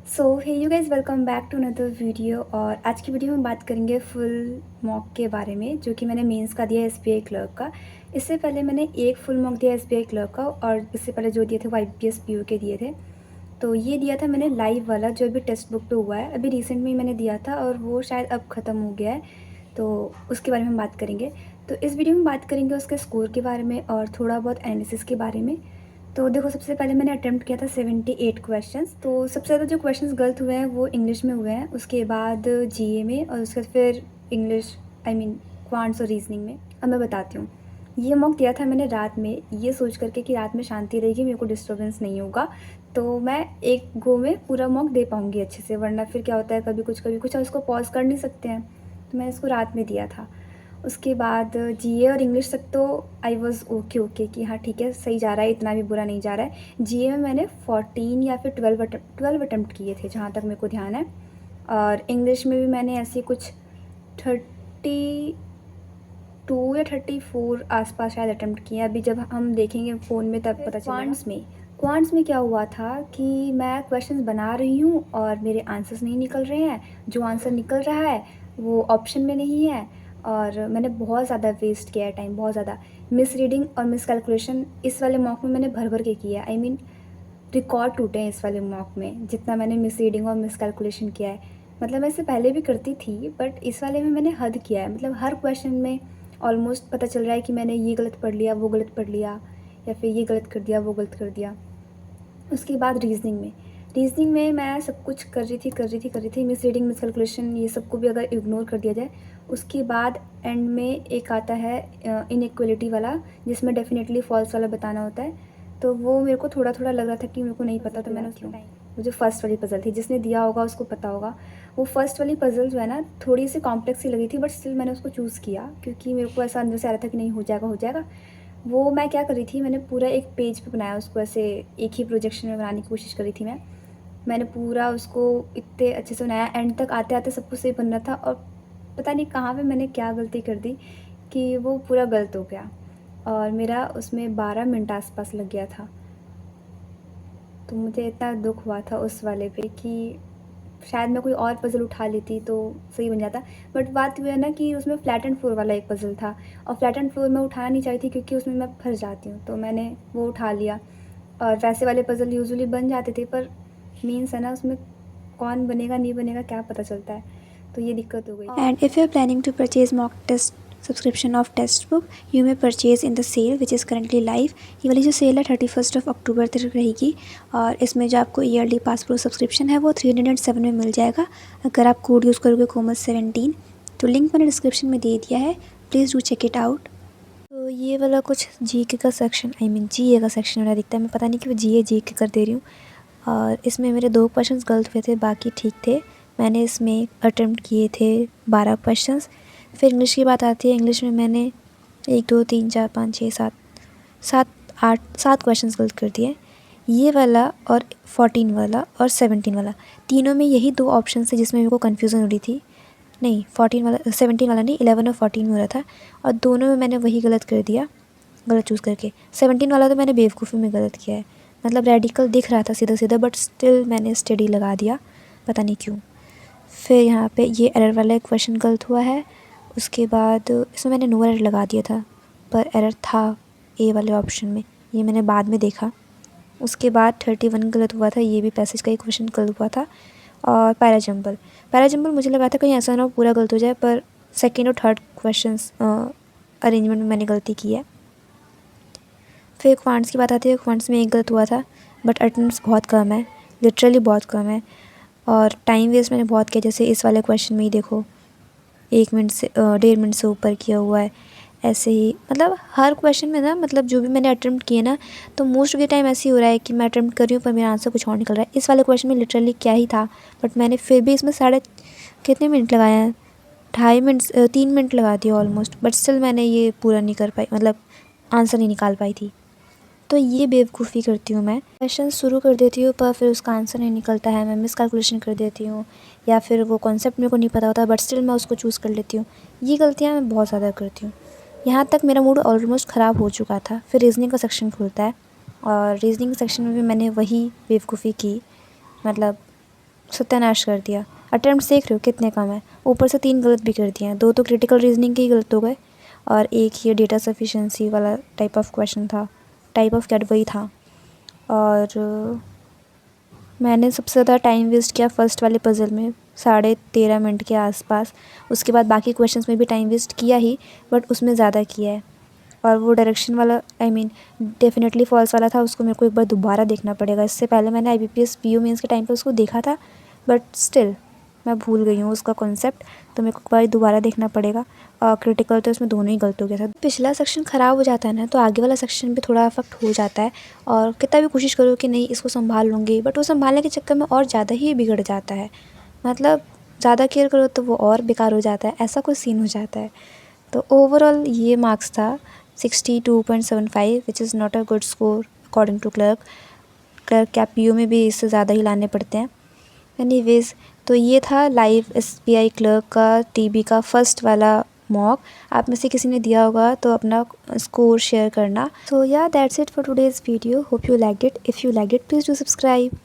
So hey you guys welcome back to another video. और आज की वीडियो में बात करेंगे फुल मॉक के बारे में, जो कि मैंने मेंस का दिया एसबीआई क्लर्क का। इससे पहले मैंने एक फुल मॉक दिया एसबीआई क्लर्क का, और इससे पहले जो दिए थे वो आईपीएस पीओ के दिए थे। तो ये दिया था मैंने लाइव वाला, जो अभी टेक्स्ट बुक पे हुआ है, अभी रिसेंट में ही मैंने दिया था और वो शायद अब ख़त्म हो गया है। तो उसके बारे में हम बात करेंगे। तो इस वीडियो में बात करेंगे उसके स्कोर के बारे में और थोड़ा बहुत एनालिसिस के बारे में। तो देखो, सबसे पहले मैंने अटेम्प्ट किया था 78 क्वेश्चंस। तो सबसे ज़्यादा जो क्वेश्चंस गलत हुए हैं वो इंग्लिश में हुए हैं, उसके बाद जीए में, और उसके बाद फिर इंग्लिश क्वांट्स और रीजनिंग में। अब मैं बताती हूँ। ये मॉक दिया था मैंने रात में, ये सोच करके कि रात में शांति रहेगी, मेरे को डिस्टर्बेंस नहीं होगा, तो मैं एक गो में पूरा मॉक दे पाऊँगी अच्छे से। वरना फिर क्या होता है, कभी कुछ और उसको पॉज कर नहीं सकते हैं, तो मैंने इसको रात में दिया था। उसके बाद जीए और इंग्लिश तक तो आई वॉज़ ओके कि हाँ ठीक है, सही जा रहा है, इतना भी बुरा नहीं जा रहा है। जीए में मैंने 14 या फिर 12 अटैम्प्ट किए थे, जहाँ तक मेरे को ध्यान है। और इंग्लिश में भी मैंने ऐसे कुछ 32 या 34 आसपास शायद अटैम्प्ट किए। अभी जब हम देखेंगे फ़ोन में तब पता चलेगा। क्वांट्स में क्या हुआ था कि मैं क्वेश्चंस बना रही हूँ और मेरे आंसर्स नहीं निकल रहे हैं। जो आंसर निकल रहा है वो ऑप्शन में नहीं है, और मैंने बहुत ज़्यादा वेस्ट किया है टाइम, बहुत ज़्यादा। मिस रीडिंग और मिस कैलकुलेशन इस वाले मॉक में मैंने भर के किया है। रिकॉर्ड टूटे हैं इस वाले मॉक में, जितना मैंने मिस रीडिंग और मिस कैलकुलेशन किया है। मतलब मैं इससे पहले भी करती थी, बट इस वाले में मैंने हद किया है। मतलब हर क्वेश्चन में ऑलमोस्ट पता चल रहा है कि मैंने ये गलत पढ़ लिया, वो गलत पढ़ लिया, या फिर ये गलत कर दिया, वो गलत कर दिया। उसके बाद रीजनिंग में मैं सब कुछ कर रही थी। मिस रीडिंग, मिस कैलकुलेशन, ये सबको भी अगर इग्नोर कर दिया जाए, उसके बाद एंड में एक आता है इनइक्वलिटी वाला, जिसमें डेफिनेटली फॉल्स वाला बताना होता है। तो वो मेरे को थोड़ा थोड़ा लग रहा था कि मेरे को नहीं पता, तो मैंने क्यों, वो जो फर्स्ट वाली पज़ल थी, जिसने दिया होगा उसको पता होगा। वो फर्स्ट वाली पज़ल जो है ना, थोड़ी सी कॉम्प्लेक्स सी लगी थी, बट स्टिल मैंने उसको चूज़ किया, क्योंकि मेरे को ऐसा अंदर से आ रहा था कि नहीं, हो जाएगा। वो मैं क्या कर रही थी, मैंने पूरा एक पेज पे बनाया उसको, ऐसे एक ही प्रोजेक्शन में बनाने की कोशिश करी थी मैंने पूरा उसको इतने अच्छे से बनाया, एंड तक आते आते सब कुछ सही बन रहा था, और पता नहीं कहाँ पे मैंने क्या गलती कर दी कि वो पूरा गलत हो गया, और मेरा उसमें 12 मिनट आसपास लग गया था। तो मुझे इतना दुख हुआ था उस वाले पे कि शायद मैं कोई और पज़ल उठा लेती तो सही बन जाता। बट बात ये है ना कि उसमें फ्लैट एंड फ्लोर वाला एक पज़ल था, और फ्लैट एंड फ्लोर मैं उठाना नहीं चाहती थी, क्योंकि उसमें मैं फंस जाती हूँ, तो मैंने वो उठा लिया। और वैसे वाले पज़ल यूजुअली बन जाते थे, पर मीन्स है ना, उसमें कौन बनेगा नहीं बनेगा क्या पता चलता है, तो ये दिक्कत हो गई। And if you're planning to purchase mock test subscription of text book, you may purchase in the sale which is currently live. ये वाली जो सेल है 31 अक्टूबर तक रहेगी, और इसमें जो आपको ईयरली पास प्रो सब्सक्रिप्शन है वो 307 में मिल जाएगा, अगर आप कोड यूज़ करोगे कोमस17। तो लिंक मैंने डिस्क्रिप्शन में दे दिया है, please do check it out. तो ये वाला कुछ जीके का सेक्शन, जीए का सेक्शन वाला दिखता है। मैं पता नहीं कि वो जीके कर दे रही हूँ। और इसमें मेरे 2 क्वेश्चंस गलत हुए थे, बाकी ठीक थे। मैंने इसमें अटेम्प्ट किए थे 12 क्वेश्चंस। फिर इंग्लिश की बात आती है, इंग्लिश में मैंने 1 2 3 4 5 6 7 क्वेश्चंस गलत कर दिए। ये वाला और 14 वाला और 17 वाला, तीनों में यही 2 ऑप्शन थे जिसमें मेरे को कन्फ्यूज़न हो रही थी। नहीं, 14 वाला 17 वाला नहीं, 11 और 14 में हो रहा था, और दोनों में मैंने वही गलत कर दिया, गलत चूज़ करके। 17 वाला तो मैंने बेवकूफ़ी में गलत किया है, मतलब रेडिकल दिख रहा था सीधा, बट स्टिल मैंने स्टडी लगा दिया, पता नहीं क्यों। फिर यहाँ पे ये एरर वाला क्वेश्चन गलत हुआ है। उसके बाद इसमें मैंने नो एरर लगा दिया था, पर एरर था ए वाले ऑप्शन में, ये मैंने बाद में देखा। उसके बाद 31 गलत हुआ था, ये भी पैसेज का एक क्वेश्चन गलत हुआ था। और पैराजम्बल मुझे लगा था कहीं ऐसा ना हो पूरा गलत हो जाए, पर सेकेंड और थर्ड क्वेश्चन अरेंजमेंट में मैंने गलती की है। फिर क्वांट्स की बात आती है, क्वांट्स में एक गलत हुआ था, बट अटेंडेंस बहुत कम है, लिटरली बहुत कम है, और टाइम वेस्ट मैंने बहुत किया। जैसे इस वाले क्वेश्चन में ही देखो, 1 मिनट से 1.5 मिनट से ऊपर किया हुआ है। ऐसे ही मतलब हर क्वेश्चन में ना, मतलब जो भी मैंने अटेम्प्ट किए ना, तो मोस्ट ऑफ द टाइम ऐसे ही हो रहा है कि मैं अटेम्प्ट कर रही हूँ पर मेरा आंसर कुछ और निकल रहा है। इस वाले क्वेश्चन में लिटरली क्या ही था, बट मैंने फिर भी इसमें कितने मिनट लगाए हैं, 3 मिनट लगा दिए ऑलमोस्ट, बट स्टिल मैंने ये पूरा नहीं कर पाई, मतलब आंसर नहीं निकाल पाई थी। तो ये बेवकूफ़ी करती हूँ मैं, क्वेश्चन शुरू कर देती हूँ पर फिर उसका आंसर नहीं निकलता है, मैं मिस कैलकुलेशन कर देती हूँ, या फिर वो कॉन्सेप्ट मेरे को नहीं पता होता, बट स्टिल मैं उसको चूज़ कर लेती हूँ। ये गलतियाँ मैं बहुत ज़्यादा करती हूँ। यहाँ तक मेरा मूड ऑलमोस्ट ख़राब हो चुका था। फिर रीज़निंग का सेक्शन खुलता है, और रीज़निंग सेक्शन में भी मैंने वही बेवकूफ़ी की, मतलब सत्यानाश कर दिया। अटेम्प्ट देख रहे हो कितने कम है, ऊपर से 3 गलत भी कर दिए हैं। 2 तो क्रिटिकल रीजनिंग के ही गलत हो गए और एक ये डेटा सफिशिएंसी वाला टाइप ऑफ क्वेश्चन था, टाइप ऑफ क्या वही था। और मैंने सबसे ज़्यादा टाइम वेस्ट किया फर्स्ट वाले पज़ल में, 13.5 मिनट के आसपास। उसके बाद बाकी क्वेश्चंस में भी टाइम वेस्ट किया ही, बट उसमें ज़्यादा किया है। और वो डायरेक्शन वाला डेफिनेटली फॉल्स वाला था, उसको मेरे को एक बार दोबारा देखना पड़ेगा। इससे पहले मैंने IBPS PO मेंस के टाइम पे उसको देखा था, बट स्टिल मैं भूल गई हूँ उसका कॉन्सेप्ट, तो मेरे को एक बार दोबारा देखना पड़ेगा। क्रिटिकल तो इसमें दोनों ही गलत हो गया था। पिछला सेक्शन ख़राब हो जाता है ना, तो आगे वाला सेक्शन भी थोड़ा अफेक्ट हो जाता है। और कितना भी कोशिश करो कि नहीं इसको संभाल लूँगी, बट वो संभालने के चक्कर में और ज़्यादा ही बिगड़ जाता है। मतलब ज़्यादा केयर करो तो वो और बेकार हो जाता है, ऐसा कोई सीन हो जाता है। तो ओवरऑल ये मार्क्स था 62.75, which is not a good score according to clerk. Clerk क्या PO में भी इससे ज़्यादा ही लाने पड़ते हैं। एनीवेज़, तो ये था लाइव SBI क्लर्क का TB का फर्स्ट वाला मॉक। आप में से किसी ने दिया होगा तो अपना स्कोर शेयर करना। सो या that's it for today's video. Hope you liked it. If you liked it please do subscribe.